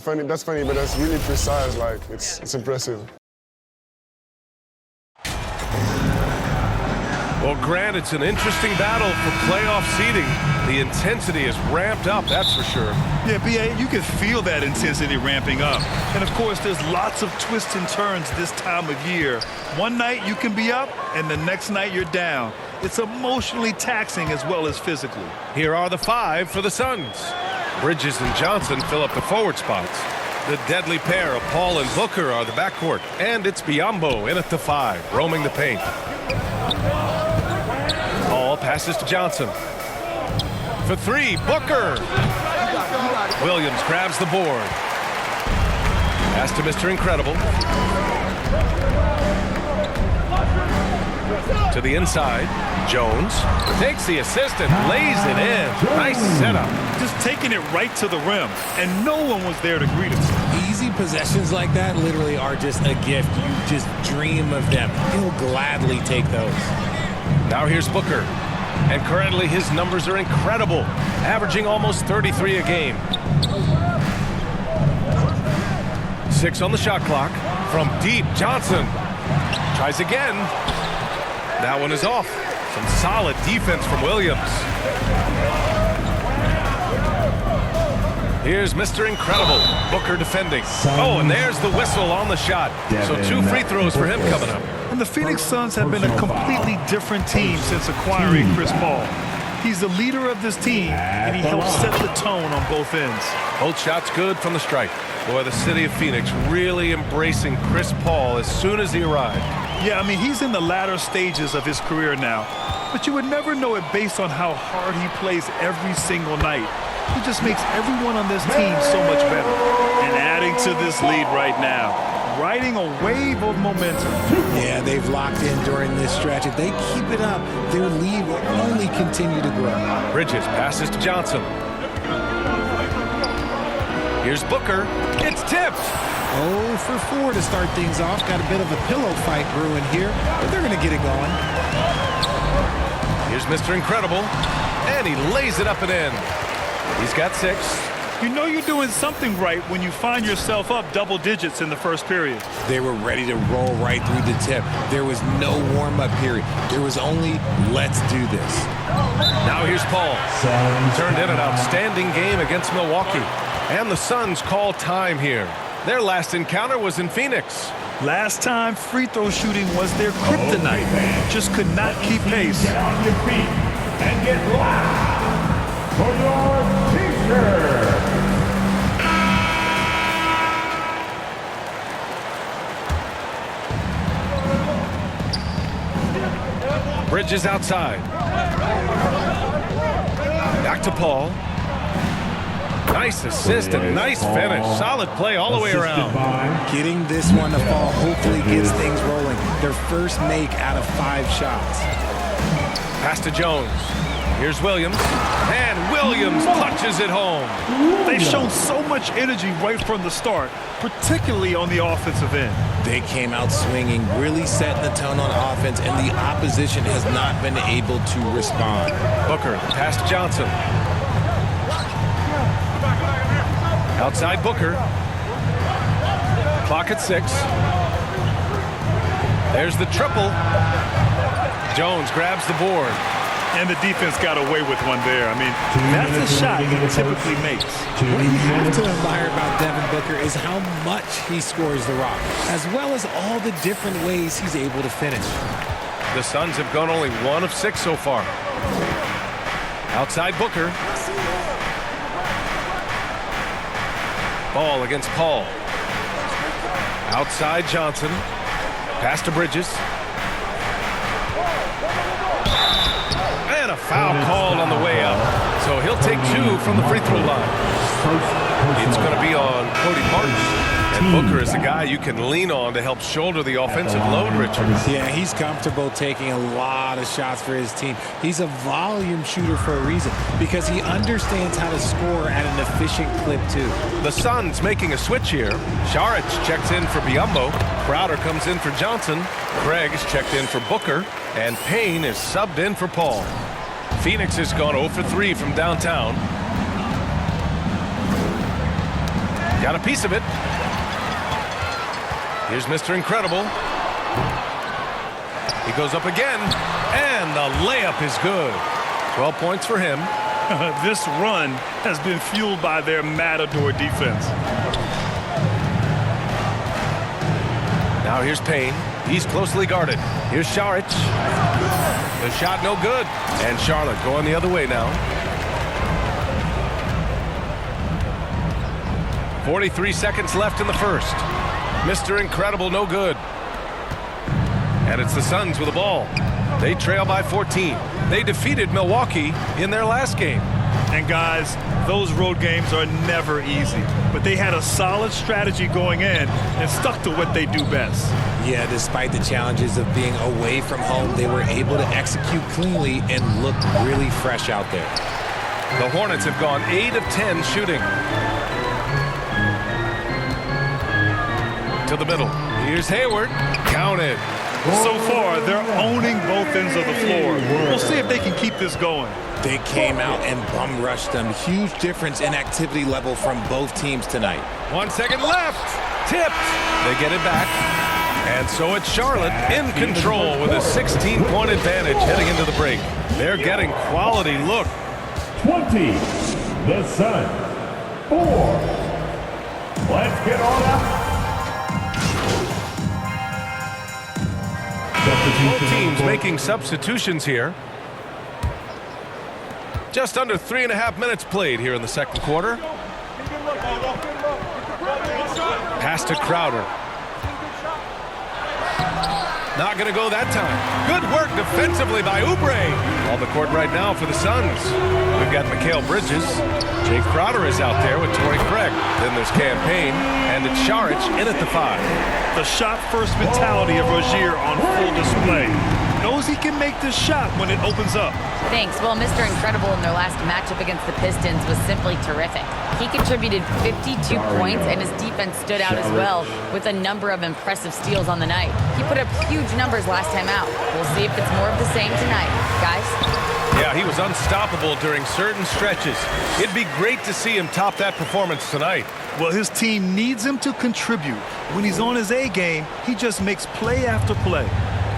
Funny, that's funny, but that's really precise. Like, it's impressive. Well, Grant, it's an interesting battle for playoff seeding. The intensity is ramped up, that's for sure. Yeah, B.A., you can feel that intensity ramping up. And, of course, there's lots of twists and turns this time of year. One night you can be up, and the next night you're down. It's emotionally taxing as well as physically. Here are the five for the Suns. Bridges and Johnson fill up the forward spots. The deadly pair of Paul and Booker are the backcourt. And it's Biyombo in at the 5, roaming the paint. Paul passes to Johnson. For 3, Booker. Williams grabs the board. Pass to Mr. Incredible. To the inside. Jones takes the assist and lays it in. Nice setup. Just taking it right to the rim, and no one was there to greet him. Easy possessions like that literally are just a gift. You just dream of them. He'll gladly take those. Now here's Booker. And currently his numbers are incredible, averaging almost 33 a game. 6 on the shot clock. From deep, Johnson tries again. That one is off. Some solid defense from Williams. Here's Mr. Incredible. Booker defending. Oh, and there's the whistle on the shot. So 2 free throws for him coming up. And the Phoenix Suns have been a completely different team since acquiring Chris Paul. He's the leader of this team, and he helps set the tone on both ends. Both shots good from the stripe. Boy, the city of Phoenix really embracing Chris Paul as soon as he arrived. Yeah, I mean, he's in the latter stages of his career now. But you would never know it based on how hard he plays every single night. He just makes everyone on this team so much better. And adding to this lead right now, riding a wave of momentum. Yeah, they've locked in during this stretch. If they keep it up, their lead will only continue to grow. Bridges passes to Johnson. Here's Booker. It's tipped. 0 for 4 to start things off. Got a bit of a pillow fight brewing here, but they're going to get it going. Here's Mr. Incredible, and he lays it up and in. He's got 6. You know you're doing something right when you find yourself up double digits in the first period. They were ready to roll right through the tip. There was no warm-up period. There was only, let's do this. Now here's Paul. Turned in an outstanding game against Milwaukee. And the Suns call time here. Their last encounter was in Phoenix. Last time, free throw shooting was their kryptonite. Just could not keep pace. Get on your feet and get loud for your t-shirt. Bridges outside. Back to Paul. Nice assist and nice finish. Solid play all the way around. Getting this one to fall hopefully gets things rolling. Their first make out of 5 shots. Pass to Jones. Here's Williams. And Williams punches it home. They've shown so much energy right from the start, particularly on the offensive end. They came out swinging, really setting the tone on offense, and the opposition has not been able to respond. Booker, pass to Johnson. Outside Booker. Clock at 6. There's the triple. Jones grabs the board. And the defense got away with one there. I mean, that's a shot he typically makes. What you have to admire about Devin Booker is how much he scores the rock, as well as all the different ways he's able to finish. The Suns have gone only 1 of 6 so far. Outside Booker. Ball against Paul. Outside Johnson. Pass to Bridges. And a foul called on the way up. So he'll take 2 from the free throw line. It's going to be on Cody Martin. And Booker is the guy you can lean on to help shoulder the offensive load, Richard. Yeah, he's comfortable taking a lot of shots for his team. He's a volume shooter for a reason, because he understands how to score at an efficient clip, too. The Suns making a switch here. Šarić checks in for Biyombo. Crowder comes in for Johnson. Craig is checked in for Booker. And Payne is subbed in for Paul. Phoenix has gone 0 for 3 from downtown. Got a piece of it. Here's Mr. Incredible. He goes up again, and the layup is good. 12 points for him. This run has been fueled by their Matador defense. Now here's Payne. He's closely guarded. Here's Šarić. The shot no good. And Charlotte going the other way now. 43 seconds left in the first. Mr. Incredible no good. And it's the Suns with the ball. They trail by 14. They defeated Milwaukee in their last game. And guys, those road games are never easy. But they had a solid strategy going in and stuck to what they do best. Yeah, despite the challenges of being away from home, they were able to execute cleanly and look really fresh out there. The Hornets have gone 8 of 10 shooting. To the middle. Here's Hayward. Counted. So far, they're owning both ends of the floor. We'll see if they can keep this going. They came out and bum rushed them. Huge difference in activity level from both teams tonight. 1 second left. Tipped. They get it back. And so it's Charlotte in control with a 16-point advantage heading into the break. They're getting quality look. 20. The Suns. 4. Let's get on up. Both teams making substitutions here. Just under 3.5 minutes played here in the second quarter. Pass to Crowder. Not going to go that time. Good work defensively by Oubre. On the court right now for the Suns. We've got Mikal Bridges. Jay Crowder is out there with Torrey Craig. Then there's Cam Payne, and it's Šarić in at the 5. The shot-first mentality of Rozier on full display. Knows he can make this shot when it opens up. Thanks. Well, Mr. Incredible in their last matchup against the Pistons was simply terrific. He contributed 52 points, and his defense stood out as well with a number of impressive steals on the night. He put up huge numbers last time out. We'll see if it's more of the same tonight. Guys? Yeah, he was unstoppable during certain stretches. It'd be great to see him top that performance tonight. Well, his team needs him to contribute. When he's on his A game, he just makes play after play.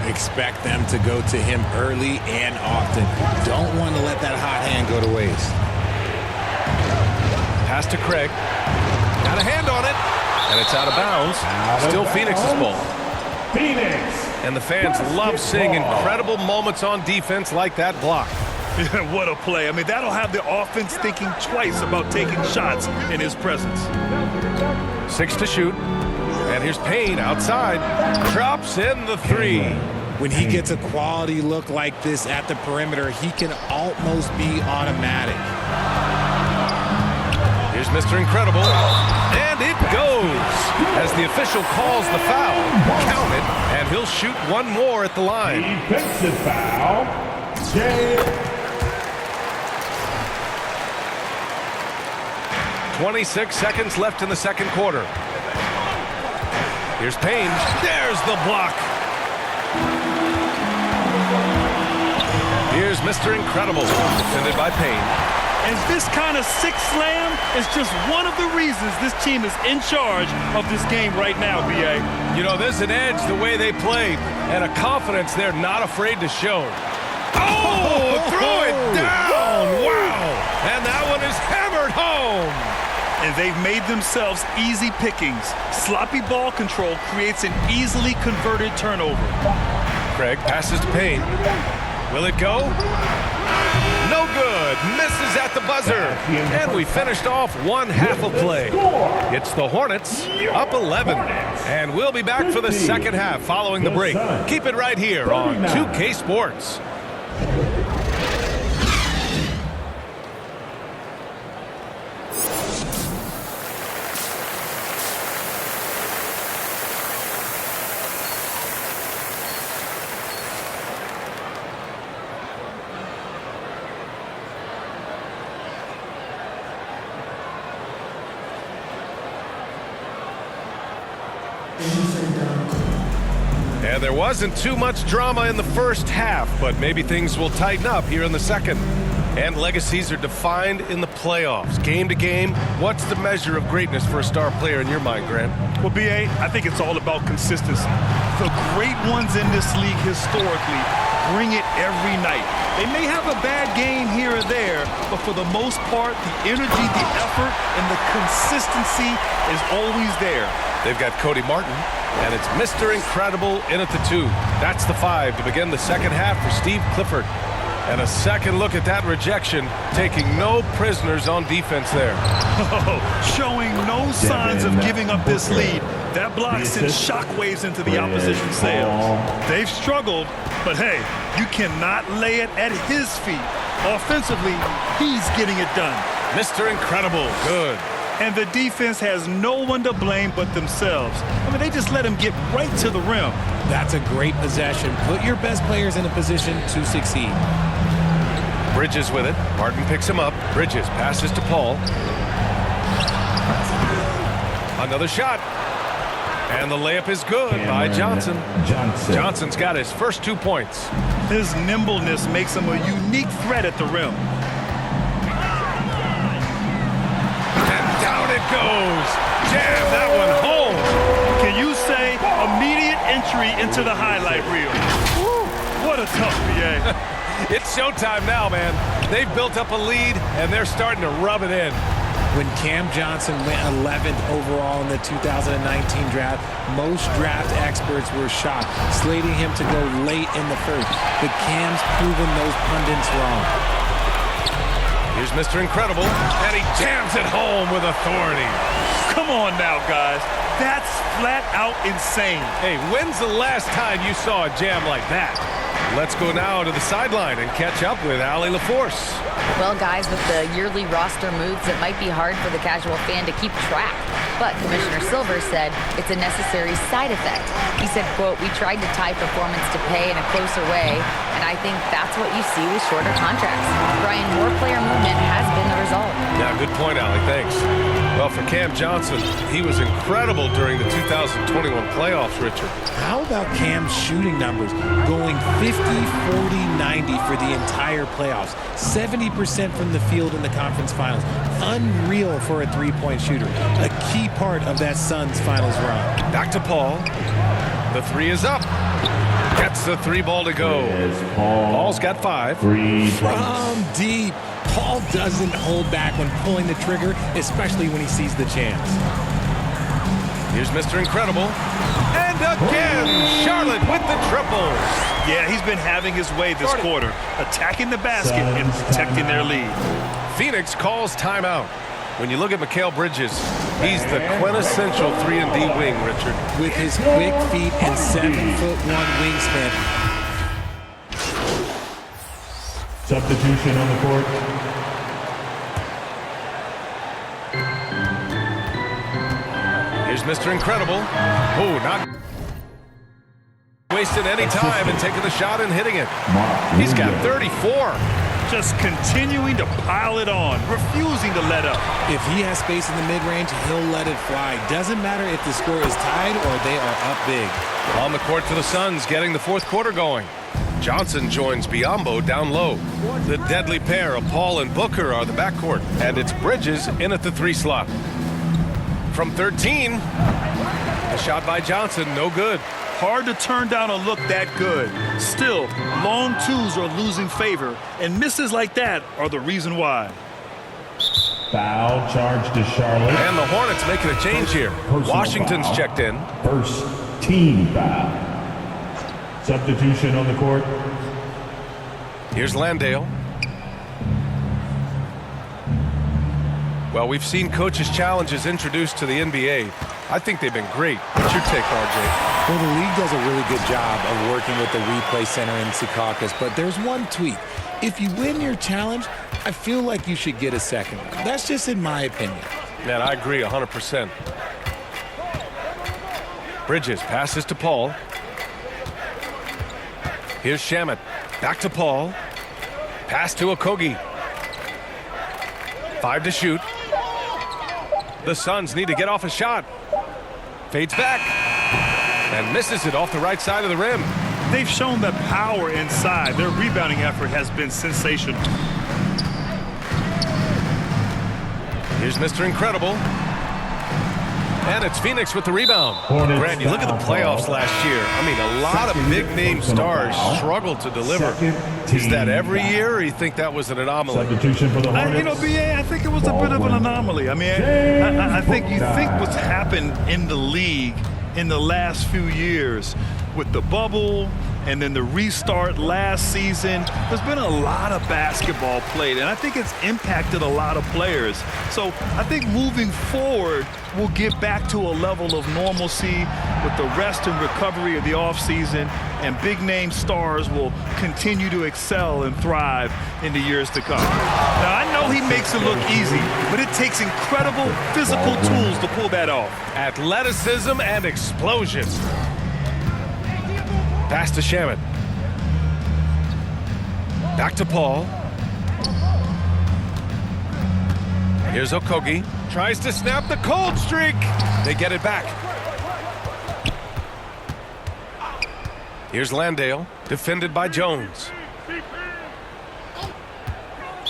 Expect them to go to him early and often. Don't want to let that hot hand go to waste. Pass to Craig. Got a hand on it. And it's out of bounds. Still Phoenix's ball. Phoenix. And the fans love seeing incredible moments on defense like that block. What a play. I mean, that'll have the offense thinking twice about taking shots in his presence. 6 to shoot. And here's Payne outside. Drops in the 3. When he gets a quality look like this at the perimeter, he can almost be automatic. Here's Mr. Incredible. And it goes. As the official calls the foul, count it, and he'll shoot one more at the line. Defensive foul. Jay. 26 seconds left in the second quarter. Here's Payne. There's the block. Here's Mr. Incredible, defended by Payne. And this kind of six slam is just one of the reasons this team is in charge of this game right now, B.A. You know, there's an edge the way they play and a confidence they're not afraid to show. Oh, throw it down. Wow. And that one is hammered home. And they've made themselves easy pickings. Sloppy ball control creates an easily converted turnover. Craig passes to Payne. Will it go? No good. Misses at the buzzer. And we finished off one half of play. It's the Hornets up 11. And we'll be back for the second half following the break. Keep it right here on 2K Sports. And there wasn't too much drama in the first half, but maybe things will tighten up here in the second. And legacies are defined in the playoffs. Game to game, what's the measure of greatness for a star player in your mind, Grant? Well, B.A., I think it's all about consistency. The great ones in this league historically bring it every night. They may have a bad game here or there, but for the most part, the energy, the effort, and the consistency is always there. They've got Cody Martin, and it's Mr. Incredible in at the 2. That's the 5 to begin the second half for Steve Clifford. And a second look at that rejection, taking no prisoners on defense there. Showing no signs of giving up this lead. That block sends shockwaves into the opposition's sails. They've struggled, but hey, you cannot lay it at his feet. Offensively, he's getting it done. Mr. Incredible, good. And the defense has no one to blame but themselves. I mean, they just let him get right to the rim. That's a great possession. Put your best players in a position to succeed. Bridges with it. Martin picks him up. Bridges passes to Paul. Another shot. And the layup is good by Johnson. Johnson's got his first 2 points. His nimbleness makes him a unique threat at the rim. And down it goes. Jam that one home. Can you say immediate entry into the highlight reel? Woo, what a tough BA. It's showtime now, man. They've built up a lead, and they're starting to rub it in. When Cam Johnson went 11th overall in the 2019 draft, most draft experts were shocked, slating him to go late in the first. But Cam's proven those pundits wrong. Here's Mr. Incredible, and he jams it home with authority. Come on now, guys. That's flat out insane. Hey, when's the last time you saw a jam like that? Let's go now to the sideline and catch up with Allie LaForce. Well, guys, with the yearly roster moves, it might be hard for the casual fan to keep track. But Commissioner Silver said it's a necessary side effect. He said, quote, "We tried to tie performance to pay in a closer way, and I think that's what you see with shorter contracts." Brian, more player movement has been the result. Yeah, good point, Allie. Thanks. Well, for Cam Johnson, he was incredible during the 2021 playoffs, Richard. How about Cam's shooting numbers? Going 50, 40, 90 for the entire playoffs. 70% from the field in the conference finals. Unreal for a three-point shooter. A key part of that Suns finals run. Back to Paul. The 3 is up. Gets the 3 ball to go. Paul's got 5. From deep. Paul doesn't hold back when pulling the trigger, especially when he sees the chance. Here's Mr. Incredible. And again, Charlotte with the triple. Yeah, he's been having his way this quarter, attacking the basket and protecting their lead. Phoenix calls timeout. When you look at Mikal Bridges, he's the quintessential 3-and-D wing, Richard. With his quick feet and 7'1" wingspan. Substitution on the court. Here's Mr. Incredible. Oh, not wasting any time and taking the shot and hitting it. He's got 34. Just continuing to pile it on, refusing to let up. If he has space in the mid-range, he'll let it fly. Doesn't matter if the score is tied or they are up big. On the court for the Suns, getting the fourth quarter going. Johnson joins Biyombo down low. The deadly pair of Paul and Booker are the backcourt, and it's Bridges in at the 3 slot. From 13, a shot by Johnson, no good. Hard to turn down a look that good. Still, long twos are losing favor, and misses like that are the reason why. Foul charge to Charlotte. And the Hornets making a change here. Washington's foul. checked in. First team foul. Substitution on the court. Here's Landale. Well, we've seen coaches' challenges introduced to the NBA. I think they've been great. What's your take, RJ? Well, the league does a really good job of working with the replay center in Secaucus, but there's one tweak. If you win your challenge, I feel like you should get a second. That's just in my opinion. Man, I agree 100%. Bridges passes to Paul. Here's Shamet. Back to Paul. Pass to Okogie. 5 to shoot. The Suns need to get off a shot. Fades back. And misses it off the right side of the rim. They've shown the power inside. Their rebounding effort has been sensational. Here's Mr. Incredible. And it's Phoenix with the rebound. Hornets Grant, you look at the playoffs last year. I mean, a lot of big-name stars struggled to deliver. Is that every year, or you think that was an anomaly? Substitution for the Hornets. You know, BA, I think it was a bit of an anomaly. I mean, I think you think what's happened in the league in the last few years with the bubble and then the restart last season, there's been a lot of basketball played, and I think it's impacted a lot of players. So I think moving forward, we'll get back to a level of normalcy with the rest and recovery of the offseason, and big-name stars will continue to excel and thrive in the years to come. Now, I know he makes it look easy, but it takes incredible physical tools to pull that off. Athleticism and explosion. Pass to Shamet. Back to Paul. Here's Okogie. Tries to snap the cold streak. They get it back. Here's Landale, defended by Jones.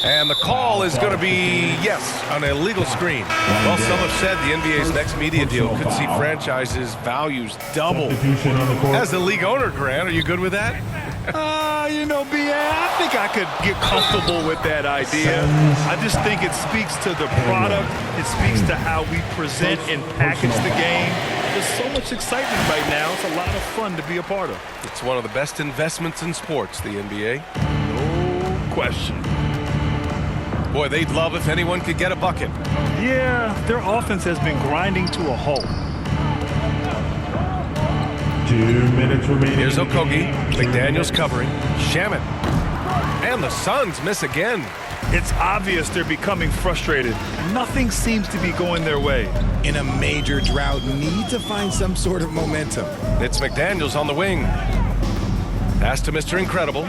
And the call is going to be, yes, an illegal screen. Well, some have said the NBA's next media deal could see franchises' values double. Substitution on the court. As the league owner, Grant, are you good with that? You know, BA, I think I could get comfortable with that idea. I just think it speaks to the product. It speaks to how we present and package the game. There's so much excitement right now. It's a lot of fun to be a part of. It's one of the best investments in sports, the NBA. No question. Boy, they'd love if anyone could get a bucket. Yeah, their offense has been grinding to a halt. 2 minutes remaining. Here's in the Okogie. game. McDaniels covering. Shamet. And the Suns miss again. It's obvious they're becoming frustrated. Nothing seems to be going their way. In a major drought, need to find some sort of momentum. It's McDaniels on the wing. Pass to Mr. Incredible.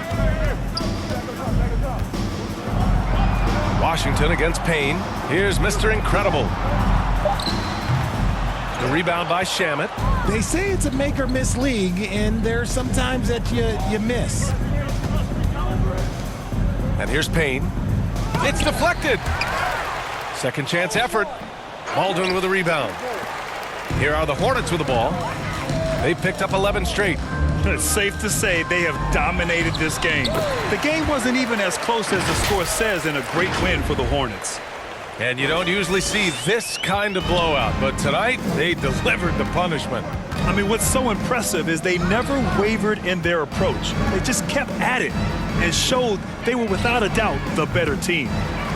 Washington against Payne. Here's Mr. Incredible. The rebound by Shamet. They say it's a make or miss league, and there's sometimes that you miss. And here's Payne. It's deflected. Second chance effort. Baldwin with a rebound. Here are the Hornets with the ball. They picked up 11 straight. It's safe to say they have dominated this game. The game wasn't even as close as the score says in a great win for the Hornets. And you don't usually see this kind of blowout, but tonight they delivered the punishment. I mean, what's so impressive is they never wavered in their approach. They just kept at it and showed they were without a doubt the better team.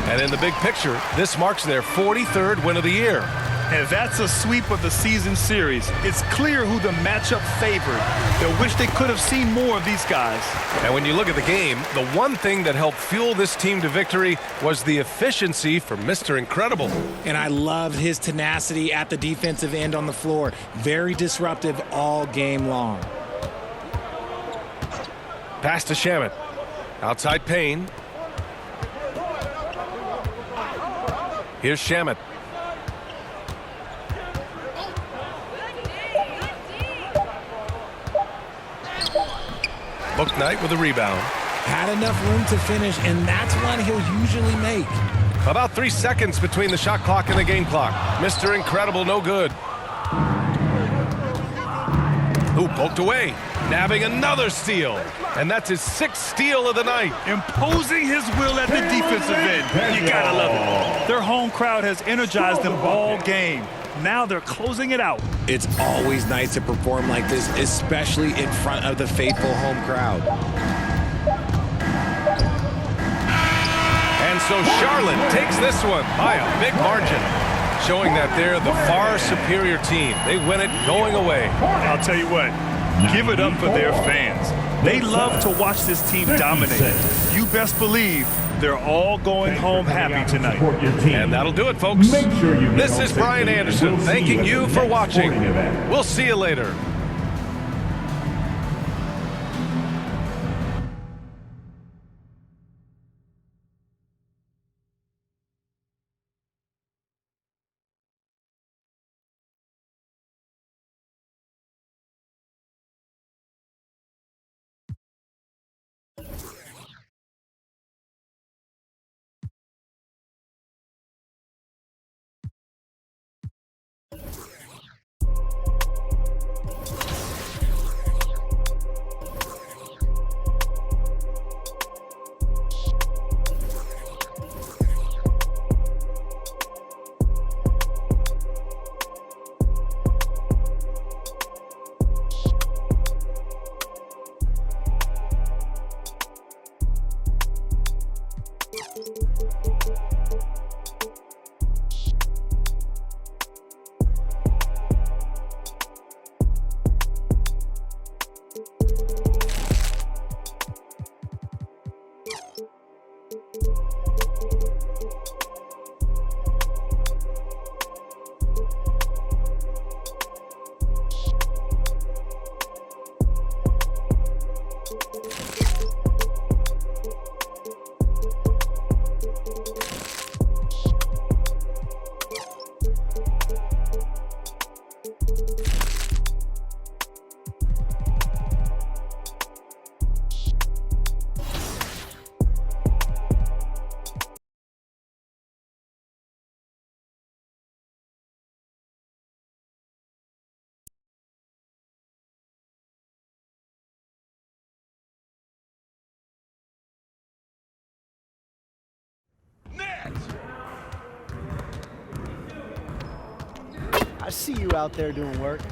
And in the big picture, this marks their 43rd win of the year. And that's a sweep of the season series. It's clear who the matchup favored. They wish they could have seen more of these guys. And when you look at the game, the one thing that helped fuel this team to victory was the efficiency from Mr. Incredible. And I loved his tenacity at the defensive end on the floor. Very disruptive all game long. Pass to Shamet. Outside Payne. Here's Shamet. Bouknight with a rebound. Had enough room to finish, and that's one he'll usually make. About 3 seconds between the shot clock and the game clock. Mr. Incredible, no good. Ooh, poked away. Nabbing another steal. And that's his 6th steal of the night. Imposing his will at the defensive end. You gotta love it. Their home crowd has energized them all game. Now they're closing it out. It's always nice to perform like this, especially in front of the faithful home crowd. And so Charlotte takes this one by a big margin, showing that they're the far superior team. They win it going away. I'll tell you what, give it up for their fans. They love to watch this team dominate. You best believe they're all going home happy tonight. And that'll do it, folks. Make sure you This is Brian Anderson thanking you for watching. event. We'll see you later. I see you out there doing work.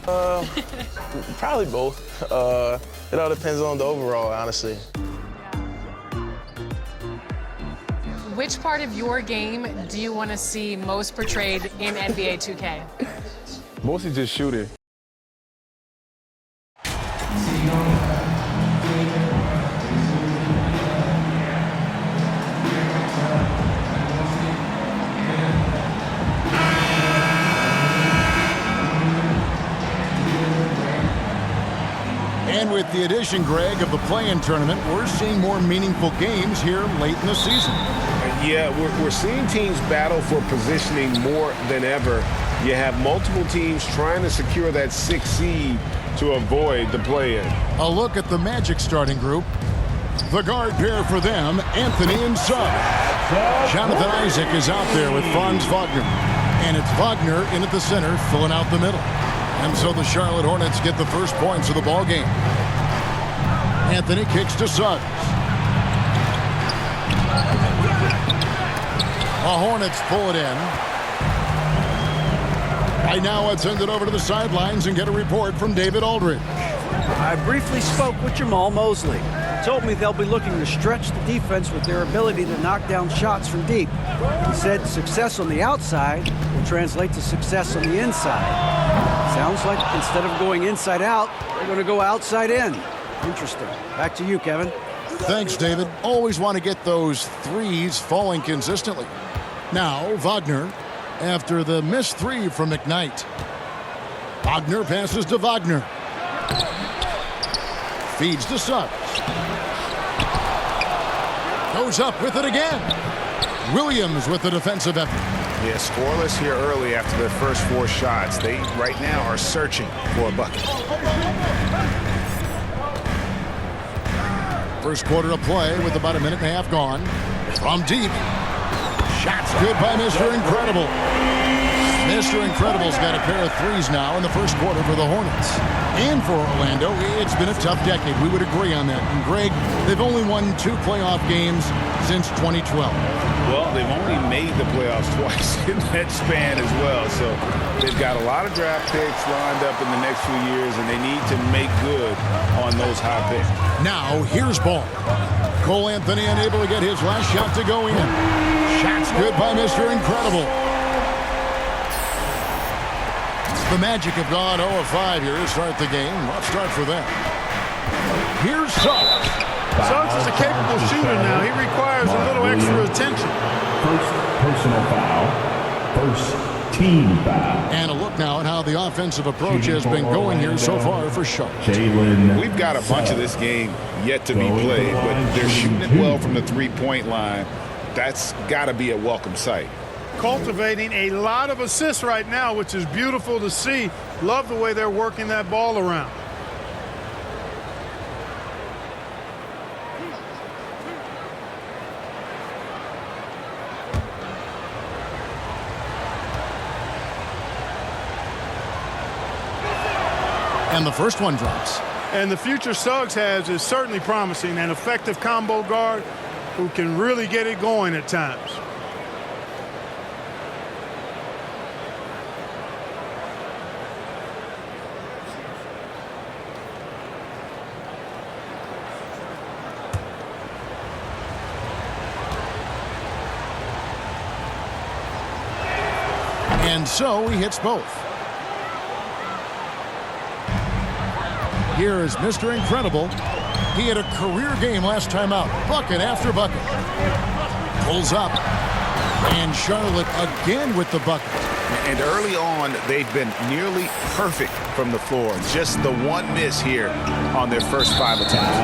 Probably both. It all depends on the overall, honestly. Which part of your game do you want to see most portrayed in NBA 2K? Mostly just shooting. And with the addition, Greg, of the play-in tournament, we're seeing more meaningful games here late in the season. Yeah, we're seeing teams battle for positioning more than ever. You have multiple teams trying to secure that 6th seed to avoid the play-in. A look at the Magic starting group. The guard pair for them, Anthony and Suggs. Jonathan Isaac is out there with Franz Wagner. And it's Wagner in at the center, filling out the middle. And so the Charlotte Hornets get the first points of the ball game. Anthony kicks to Suggs. The Hornets pull it in. Right now, let's send it over to the sidelines and get a report from David Aldridge. I briefly spoke with Jamal Mosley. He told me they'll be looking to stretch the defense with their ability to knock down shots from deep. He said success on the outside will translate to success on the inside. Sounds like instead of going inside out, they're going to go outside in. Interesting. Back to you, Kevin. Thanks, David. Always want to get those threes falling consistently. Now, Wagner, after the missed three from McKnight. Wagner passes to Wagner. Feeds to Suggs. Goes up with it again. Williams with the defensive effort. Yeah, scoreless here early after their first 4 shots. They, right now, are searching for a bucket. First quarter of play with about a minute and a half gone. From deep. Shots good by Mr. Incredible. Mr. Incredible's got a pair of threes now in the first quarter for the Hornets. And for Orlando, it's been a tough decade. We would agree on that. And Greg, they've only won 2 playoff games since 2012. Well, they've only made the playoffs twice in that span as well. So they've got a lot of draft picks lined up in the next few years, and they need to make good on those high picks. Now, here's ball. Cole Anthony unable to get his last shot to go in. Shots good by Mr. Incredible. The Magic have gone 0 of 5 here to start the game. Let's start for them. Here's Suggs. Suggs is a capable shooter now. He requires a little extra attention. First personal foul. First team foul. And a look now at how the offensive approach has been going here so far for Charlotte. We've got a bunch of this game yet to be played, but they're shooting it well from the three-point line. That's got to be a welcome sight. Cultivating a lot of assists right now, which is beautiful to see. Love the way they're working that ball around. And the first one drops. And the future Suggs has is certainly promising. An effective combo guard who can really get it going at times. And so he hits both. Here is Mr. Incredible. He had a career game last time out. Bucket after bucket. Pulls up. And Charlotte again with the bucket. And early on, they've been nearly perfect from the floor. Just the one miss here on their first 5 attempts.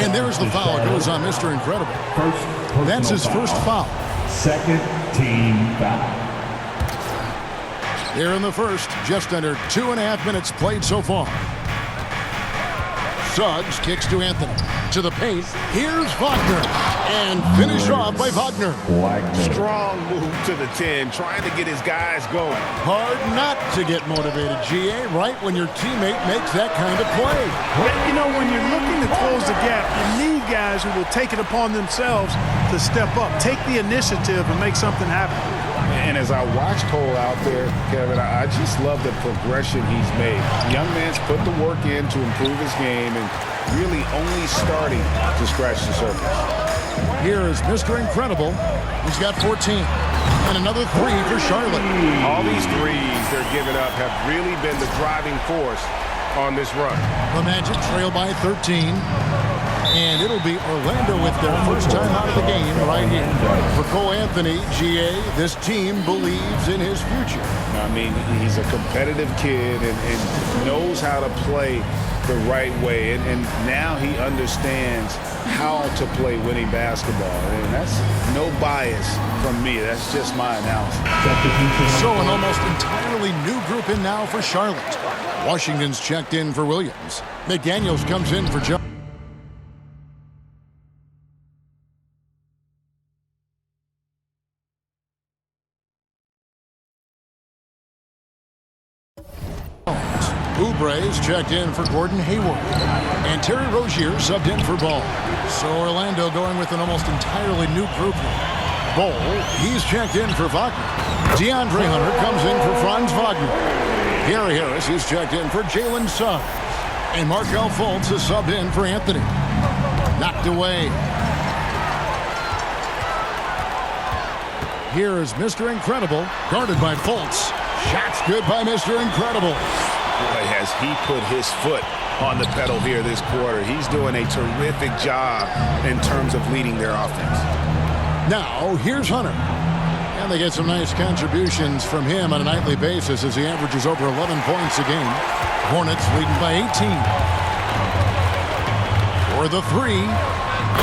And there's the foul. It goes on Mr. Incredible. That's his first foul. Second team foul. Here in the first, just under 2.5 minutes played so far. Suggs kicks to Anthony. To the paint. Here's Wagner. And finished off by Wagner. Strong move to the 10, trying to get his guys going. Hard not to get motivated, GA, right when your teammate makes that kind of play. You know, when you're looking to close the gap, you need guys who will take it upon themselves to step up, take the initiative, and make something happen. And as I watch Cole out there, Kevin, I just love the progression he's made. Young man's put the work in to improve his game and really only starting to scratch the surface. Here is Mr. Incredible. He's got 14. And another 3 for Charlotte. All these threes they're giving up have really been the driving force on this run. The Magic trail by 13. And it'll be Orlando with their first time out of the game right here. For Cole Anthony, GA, this team believes in his future. I mean, he's a competitive kid and knows how to play the right way. And now he understands how to play winning basketball. And that's no bias from me. That's just my analysis. So an almost entirely new group in now for Charlotte. Washington's checked in for Williams. McDaniels comes in for Joe. Oubre is checked in for Gordon Hayward. And Terry Rozier subbed in for Ball. So Orlando going with an almost entirely new group. Ball, he's checked in for Wagner. DeAndre Hunter comes in for Franz Wagner. Gary Harris is checked in for Jalen Suggs. And Markelle Fultz is subbed in for Anthony. Knocked away. Here is Mr. Incredible, guarded by Fultz. Shots good by Mr. Incredible. Boy, has he put his foot on the pedal here this quarter. He's doing a terrific job in terms of leading their offense. Now, here's Hunter. And they get some nice contributions from him on a nightly basis as he averages over 11 points a game. Hornets leading by 18. For the 3,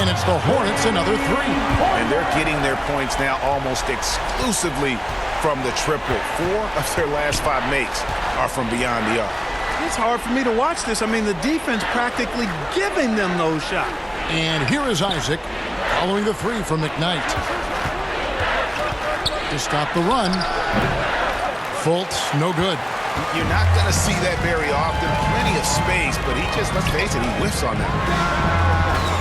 and it's the Hornets another 3. And they're getting their points now almost exclusively from the triple. 4 of their last 5 makes are from beyond the arc. It's hard for me to watch this. I mean, the defense practically giving them those shots. And here is Isaac following the 3 from McKnight. To stop the run. Fultz, no good. You're not going to see that very often. Plenty of space, but he just, let's face it, he whiffs on that.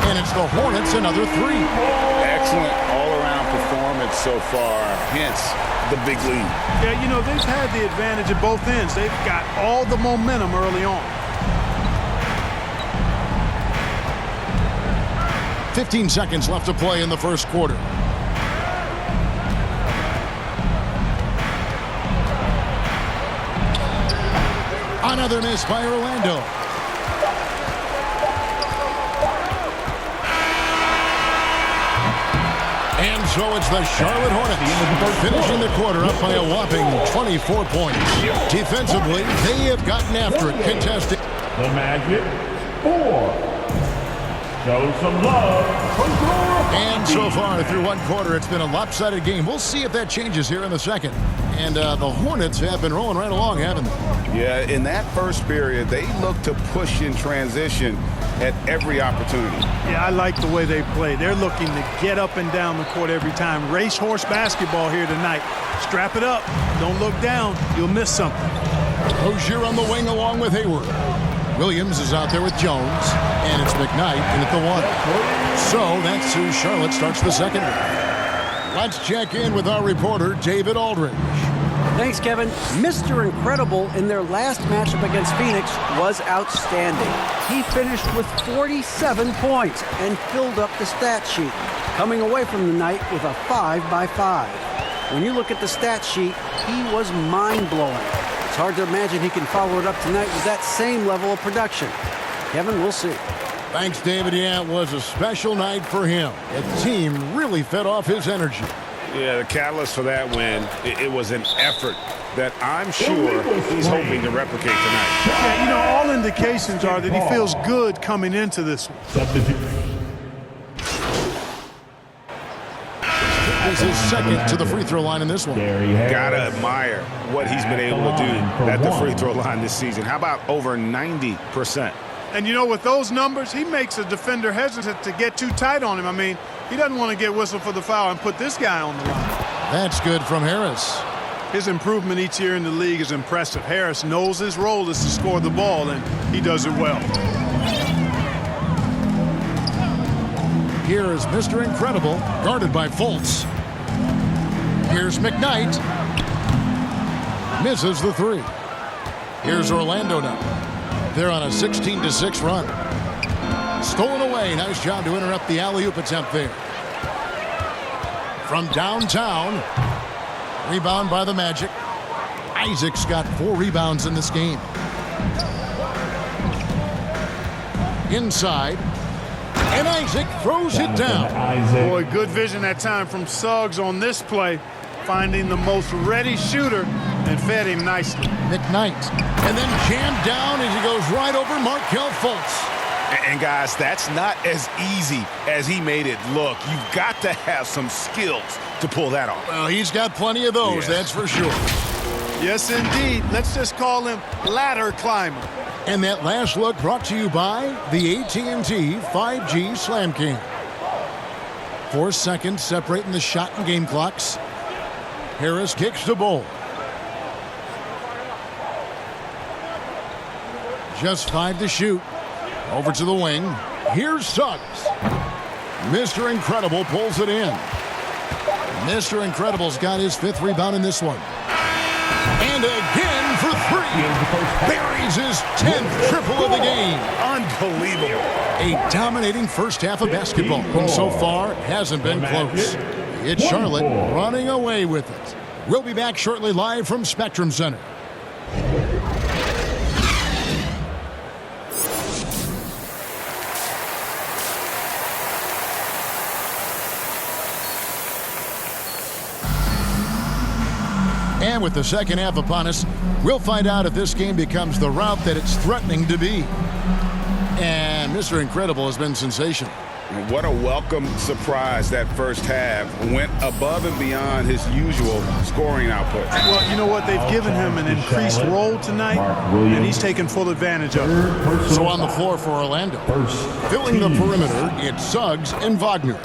And it's the Hornets another 3. Excellent all-around performance so far, hence the big lead. Yeah, you know, they've had the advantage at both ends. They've got all the momentum early on. 15 seconds left to play in the first quarter. Another miss by Orlando. And so it's the Charlotte Hornets finishing the quarter up by a whopping 24 points. Defensively, they have gotten after it, contesting. The Magic 4. Show some love. And so far through one quarter, it's been a lopsided game. We'll see if that changes here in the second. And the Hornets have been rolling right along, haven't they? Yeah, in that first period, they look to push in transition at every opportunity. Yeah, I like the way they play. They're looking to get up and down the court every time. Racehorse basketball here tonight. Strap it up. Don't look down. You'll miss something. Rozier on the wing along with Hayward. Williams is out there with Jones. And it's McKnight in at the 1. So that's who Charlotte starts the second. Let's check in with our reporter, David Aldridge. Thanks, Kevin. Mr. Incredible in their last matchup against Phoenix was outstanding. He finished with 47 points and filled up the stat sheet, coming away from the night with a 5-by-5. When you look at the stat sheet, he was mind-blowing. It's hard to imagine he can follow it up tonight with that same level of production. Kevin, we'll see. Thanks, David. Yeah, it was a special night for him. The team really fed off his energy. Yeah, the catalyst for that win, it was an effort that I'm sure he's hoping to replicate tonight. Yeah, you know, all indications are that he feels good coming into this one. This is second to the free throw line in this one. Gotta admire what he's been able to do at the free throw line this season. How about over 90%? And you know, with those numbers, he makes a defender hesitant to get too tight on him. I mean, he doesn't want to get whistled for the foul and put this guy on the line. That's good from Harris. His improvement each year in the league is impressive. Harris knows his role is to score the ball, and he does it well. Here is Mr. Incredible, guarded by Fultz. Here's McKnight. Misses the three. Here's Orlando now. They're on a 16-6 run. Stolen away. Nice job to interrupt the alley-oop attempt there. From downtown. Rebound by the Magic. Isaac's got 4 rebounds in this game. Inside. And Isaac throws it down. Boy, good vision that time from Suggs on this play. Finding the most ready shooter and fed him nicely. McKnight. And then jammed down as he goes right over Markelle Fultz. And guys, that's not as easy as he made it look. You've got to have some skills to pull that off. Well, he's got plenty of those, that's for sure. Yes, indeed. Let's just call him ladder climber. And that last look brought to you by the AT&T 5G Slam Cam. 4 seconds separating the shot and game clocks. Harris kicks the ball. Just 5 to shoot. Over to the wing. Here's Suggs. Mr. Incredible pulls it in. Mr. Incredible's got his 5th rebound in this one. And again for 3. Buries his 10th triple of the game. Unbelievable. A dominating first half of basketball. And so far, hasn't been close. It's Charlotte running away with it. We'll be back shortly live from Spectrum Center. And with the second half upon us, we'll find out if this game becomes the route that it's threatening to be. And Mr. Incredible has been sensational. What a welcome surprise that first half. Went above and beyond his usual scoring output. Well, you know what? They've given him an increased role tonight, and he's taken full advantage of it. So on the floor for Orlando. Filling the perimeter, it's Suggs and Wagner.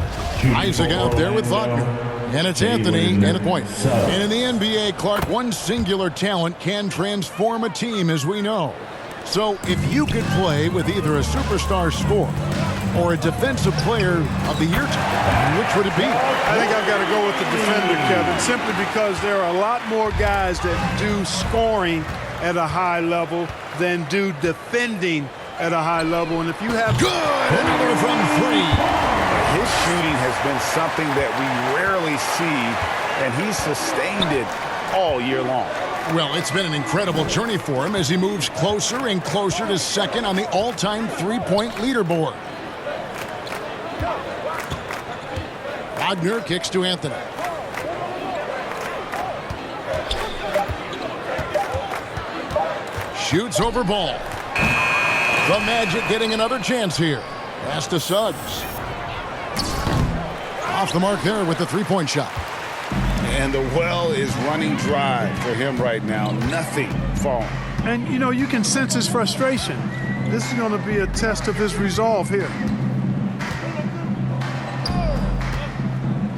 Isaac out there with Wagner. And it's Anthony and a point. And in the NBA, Clark, one singular talent can transform a team, as we know. So if you could play with either a superstar scorer or a defensive player of the year team, which would it be? I think I've got to go with the defender, Kevin, simply because there are a lot more guys that do scoring at a high level than do defending at a high level. And if you have... Good! Another from 3. His shooting has been something that we rarely see, and he's sustained it all year long. Well, it's been an incredible journey for him as he moves closer and closer to second on the all-time three-point leaderboard. Wagner kicks to Anthony. Shoots over ball. The Magic getting another chance here. Pass to Suggs. Off the mark there with the three-point shot. And the well is running dry for him right now. Nothing falling. And, you know, you can sense his frustration. This is going to be a test of his resolve here.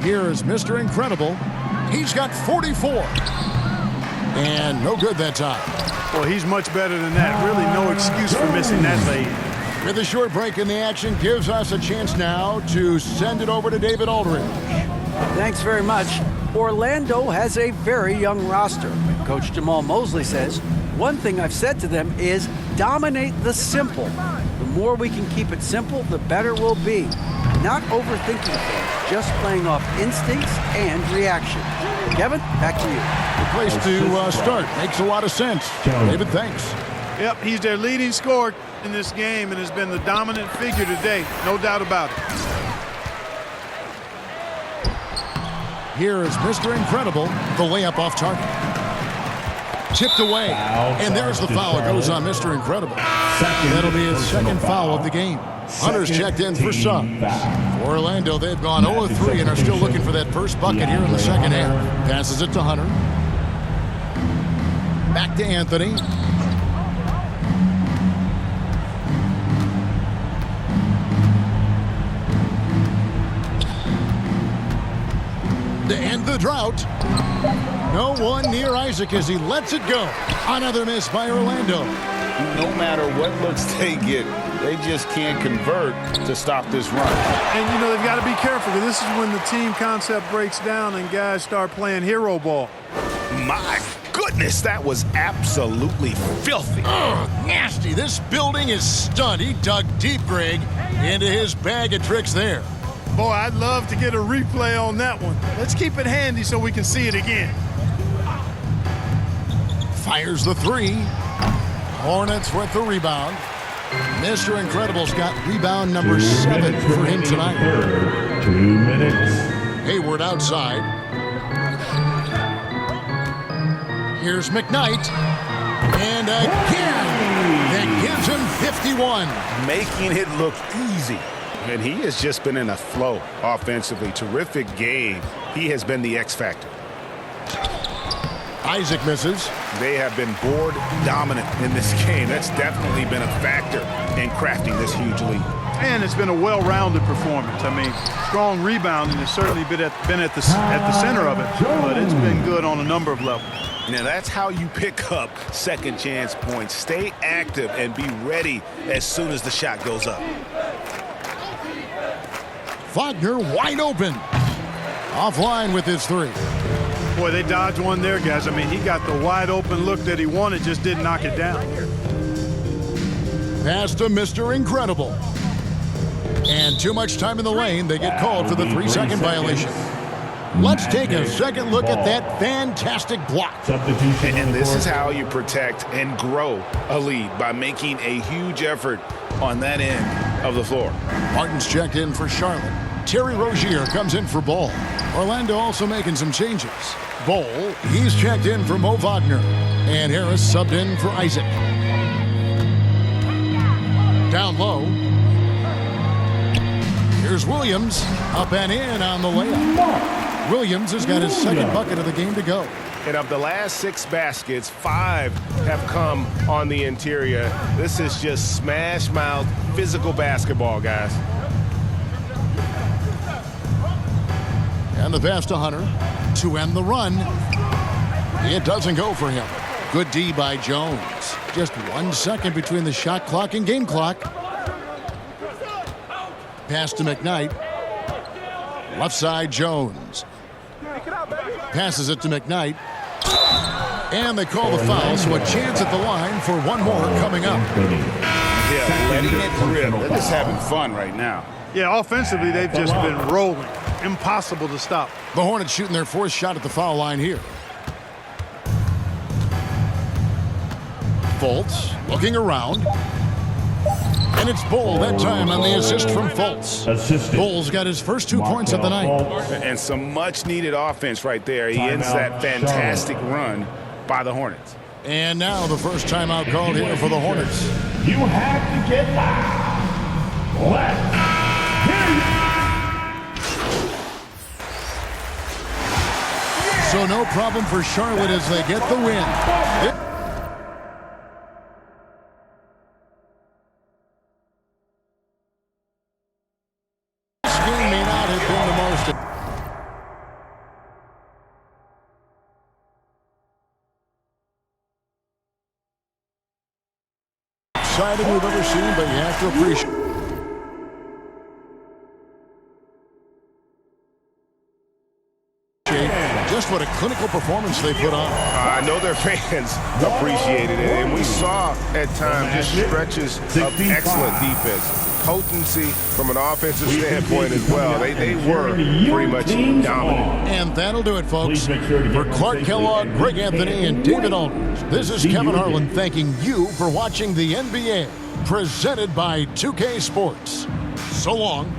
Here is Mr. Incredible. He's got 44. And no good that time. Well, he's much better than that. Really no excuse for missing that lead. With a short break in the action, gives us a chance now to send it over to David Aldridge. Thanks very much. Orlando has a very young roster. Coach Jamal Mosley says, one thing I've said to them is dominate the simple. The more we can keep it simple, the better we'll be. Not overthinking things, just playing off instincts and reaction. Kevin, back to you. Good place to start. Makes a lot of sense. David, thanks. Yep, he's their leading scorer in this game and has been the dominant figure today. No doubt about it. Here is Mr. Incredible, the layup off target. Tipped away, and there's the foul. It goes on Mr. Incredible. That'll be his second foul of the game. Hunter's checked in for Suggs. For Orlando, they've gone 0-3 and are still looking for that first bucket here in the second half. Passes it to Hunter. Back to Anthony. To end the drought. No one near Isaac as he lets it go. Another miss by Orlando. No matter what looks they get, They just can't convert to stop this run. And, you know, they've got to be careful, because this is when the team concept breaks down and guys start playing hero ball. My goodness, that was absolutely filthy. Nasty. This building is stunned. He dug deep, Greg, into his bag of tricks there. Boy, I'd love to get a replay on that one. Let's keep it handy so we can see it again. Fires the three. Hornets with the rebound. Mr. Incredible's got rebound number 7 for him tonight. 2 minutes. Hayward outside. Here's McKnight. And again, that gives him 51. Making it look easy. And he has just been in a flow offensively. Terrific game. He has been the X factor. Isaac misses. They have been board dominant in this game. That's definitely been a factor in crafting this huge lead. And it's been a well-rounded performance. I mean, strong rebounding has certainly been at the center of it, but it's been good on a number of levels. Now that's how you pick up second chance points. Stay active and be ready as soon as the shot goes up. Wagner wide open. Offline with his three. Boy, they dodged one there, guys. I mean, he got the wide open look that he wanted, just didn't knock it down. Pass to Mr. Incredible. And too much time in the lane. They get called for the 3-second violation. Let's take a second look at that fantastic block. And this is how you protect and grow a lead, by making a huge effort on that end of the floor. Martin's checked in for Charlotte. Terry Rozier comes in for Ball. Orlando also making some changes. Ball, he's checked in for Mo Wagner. And Harris subbed in for Isaac. Down low. Here's Williams. Up and in on the layup. Williams has got his second bucket of the game to go. And of the last 6 baskets, 5 have come on the interior. This is just smash mouth physical basketball, guys. And the pass to Hunter to end the run. It doesn't go for him. Good D by Jones. Just 1 second between the shot clock and game clock. Pass to McKnight. Left side, Jones. Passes it to McKnight. And they call the foul, so a chance at the line for one more coming up. Yeah, letting it rip. They're just having fun right now. Yeah, offensively, they've just been rolling. Impossible to stop. The Hornets shooting their 4th shot at the foul line here. Fultz looking around. And it's Bull that time on the assist from Fultz. Bull's got his first 2 points of the night. And some much-needed offense right there. He ends that fantastic run by the Hornets. And now the first timeout called here for the Hornets. You have to get loud. Let's So no problem for Charlotte as they get the win. This game may not have been the most exciting we've ever seen, but you have to appreciate. Just what a clinical performance they put on. I know their fans appreciated it, and we saw at times just stretches of excellent defense. Potency from an offensive standpoint as well. They were pretty much dominant. And that'll do it, folks. For Clark Kellogg, Greg Anthony, and David Aldridge, this is Kevin Harlan thanking you for watching the NBA, presented by 2K Sports. So long.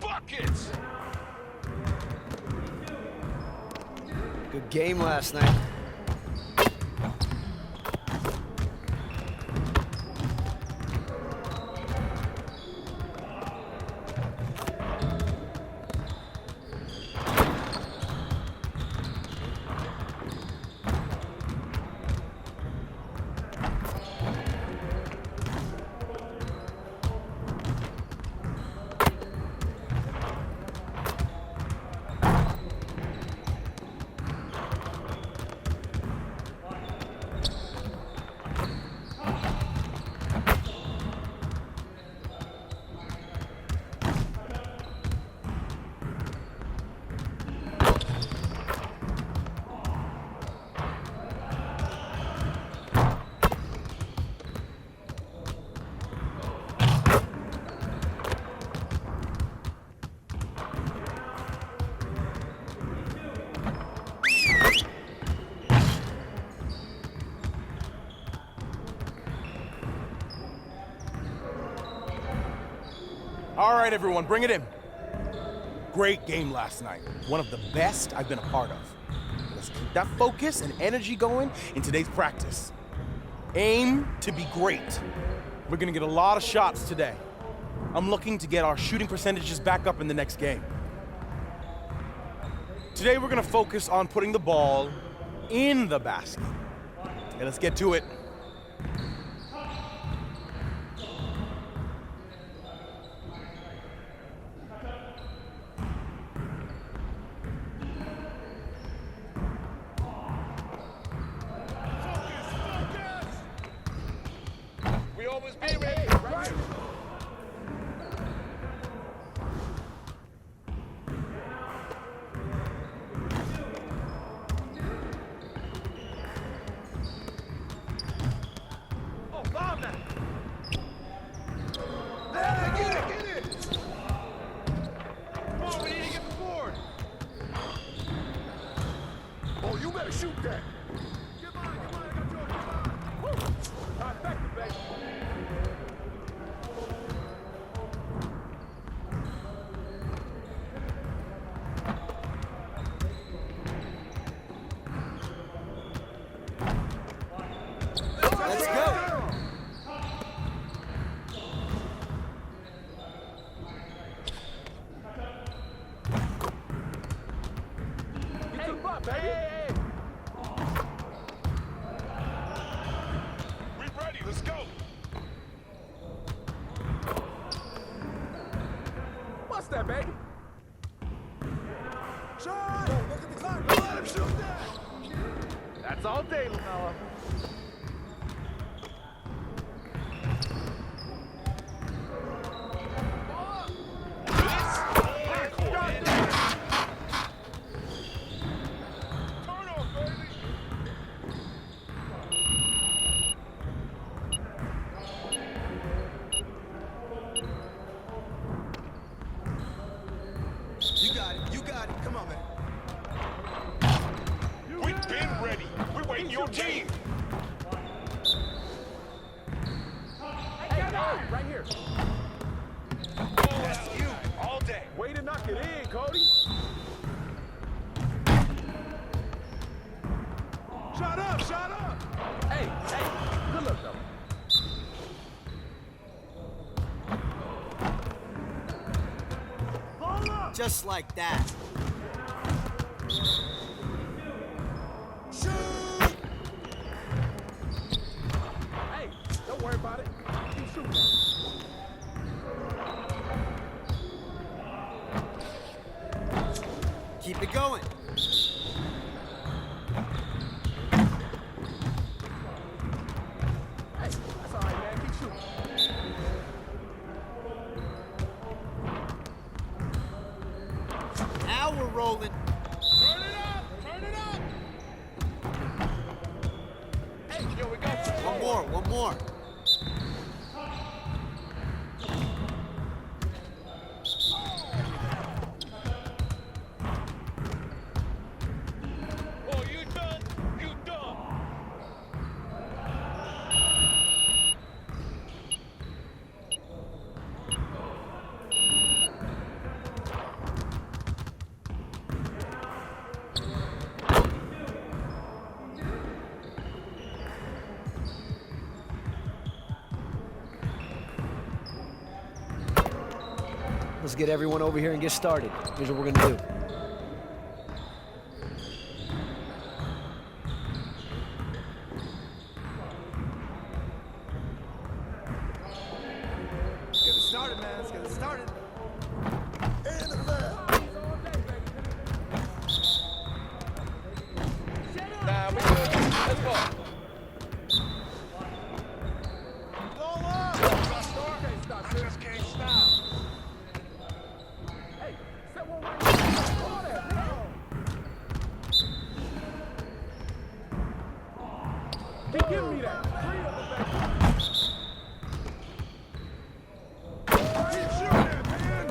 buckets. Good game last night. All right, everyone, bring it in. Great game last night. One of the best I've been a part of. Let's keep that focus and energy going in today's practice. Aim to be great. We're gonna get a lot of shots today. I'm looking to get our shooting percentages back up in the next game. Today we're gonna focus on putting the ball in the basket. Okay, let's get to it. Let's go. Get to the front, baby. We ready, let's go. Bust that, baby. Shot! Look at the clock. Don't let him shoot that. That's all day, LaMelo. We've been ready. We're waiting your team. Hey, right here. That's you all day. Way to knock it in, Cody. Shut up, shut up. Hey, good look, though. Just like that. Shoot! Hey, don't worry about it. Keep shooting. Keep it going. Hey, that's all right, man. Keep shooting. Now we're rolling. Turn it up! Turn it up! Hey, here we go. One more. Oh, you done? You done. Let's get everyone over here and get started. Here's what we're going to do. Let's get it started, man. Let's get it started. Nah, we good. Let's go. I just can't stop. Hey, set one right there. Keep giving me that. Keep shooting it, man.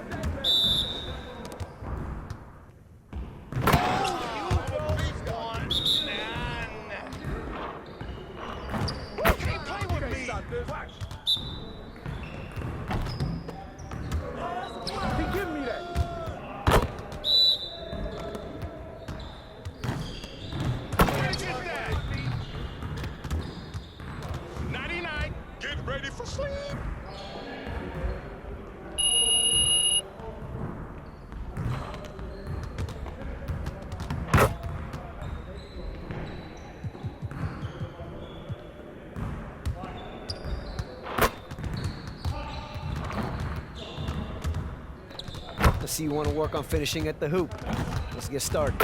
Can't play with me. Watch. Keep giving me that. Where'd you get that? 99. Get ready for sleep. Let's see you want to work on finishing at the hoop. Let's get started.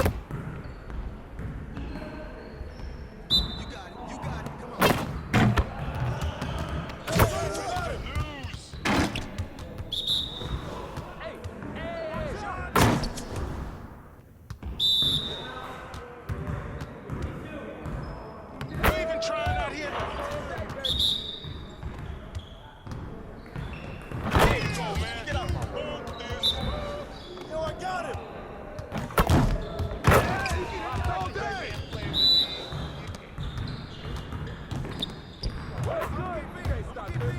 You even trying out here? Hey, go, man. Get out my way. Yo, I got him. All day. What's good? Stop this.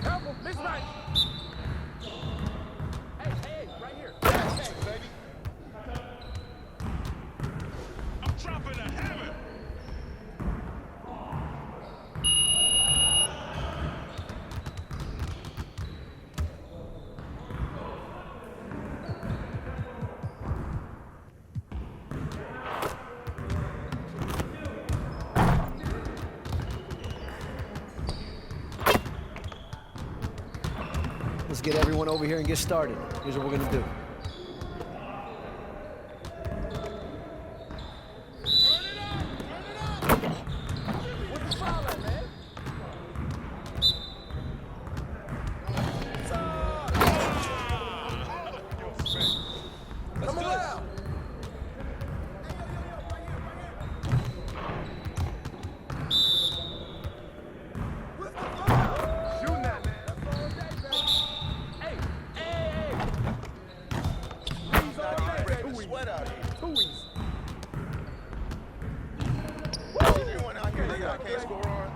Help him, Miss Right. Hey, right here. Hey, baby. I'm dropping a hammer. Let's get everyone over here and get started. Here's what we're going to do. What's the foul at, man? Come around. Shooting that, man. Hey, hey, hey. He's all day, baby. Sweat out here. Too easy. Everyone out here, I can't score on.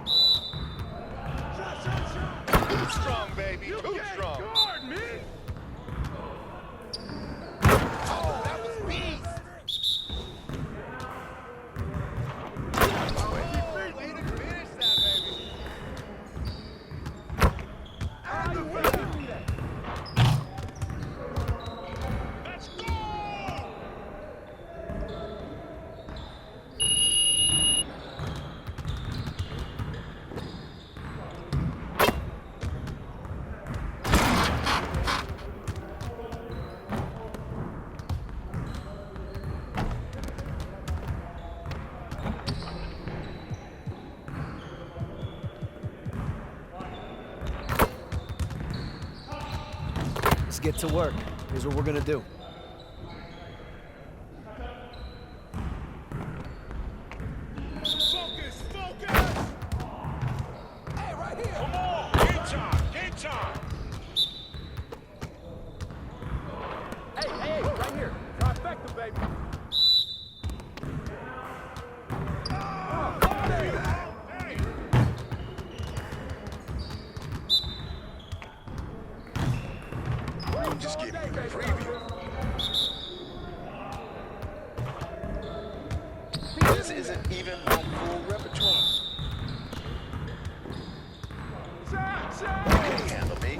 Too strong, baby. Too strong. Guard me. Oh, that was beast. Way to finish that, baby. How you winning me that? Let's go. Let's get to work. Here's what we're going to do. Focus, focus. Hey, right here. Come on. Game time, game time. Hey, right here. Trifecta, baby. Hey. I'm just giving you a preview. This isn't even my full repertoire. You can't handle me.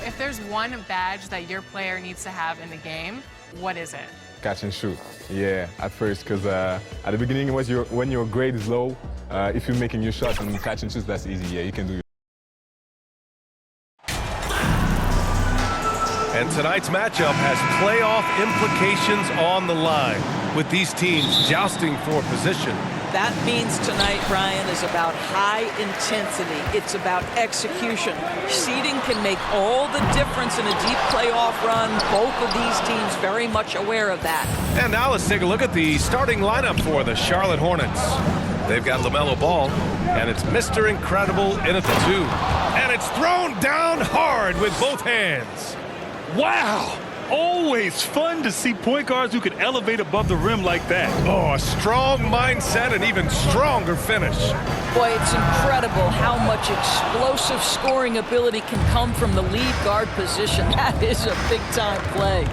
If there's one badge that your player needs to have in the game, what is it? Catch and shoot. Yeah, at first, because at the beginning, when your grade is low, if you're making your shots and catch and shoot, that's easy. Yeah, you can do it. And tonight's matchup has playoff implications on the line, with these teams jousting for position. That means tonight, Ryan, is about high intensity. It's about execution. Seeding can make all the difference in a deep playoff run. Both of these teams very much aware of that. And now let's take a look at the starting lineup for the Charlotte Hornets. They've got LaMelo Ball, and it's Mr. Incredible in at the 2. And it's thrown down hard with both hands. Wow! Always fun to see point guards who can elevate above the rim like that. Oh, a strong mindset and even stronger finish. Boy, it's incredible how much explosive scoring ability can come from the lead guard position. That is a big-time play.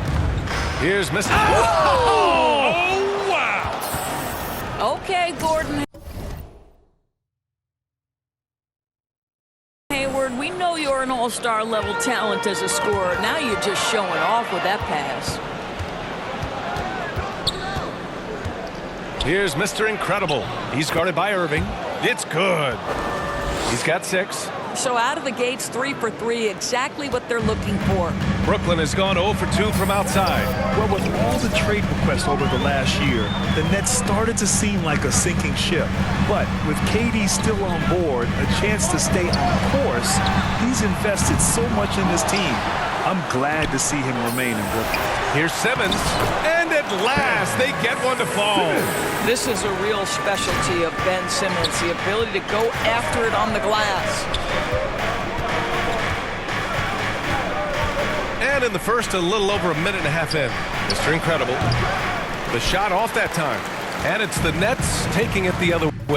Here's Mr. Oh, wow! Okay, Gordon Hayward, we know you're an all-star level talent as a scorer. Now you're just showing off with that pass. Here's Mr. Incredible. He's guarded by Irving. It's good. He's got 6. So out of the gates, 3 for 3, exactly what they're looking for. Brooklyn has gone 0 for 2 from outside. Well, with all the trade requests over the last year, the Nets started to seem like a sinking ship. But with KD still on board, a chance to stay on course, he's invested so much in this team. I'm glad to see him remain in Brooklyn. Here's Simmons, and at last they get one to fall. This is a real specialty of Ben Simmons, the ability to go after it on the glass. And in the first, a little over a minute and a half in, Mr. Incredible. The shot off that time, and it's the Nets taking it the other way.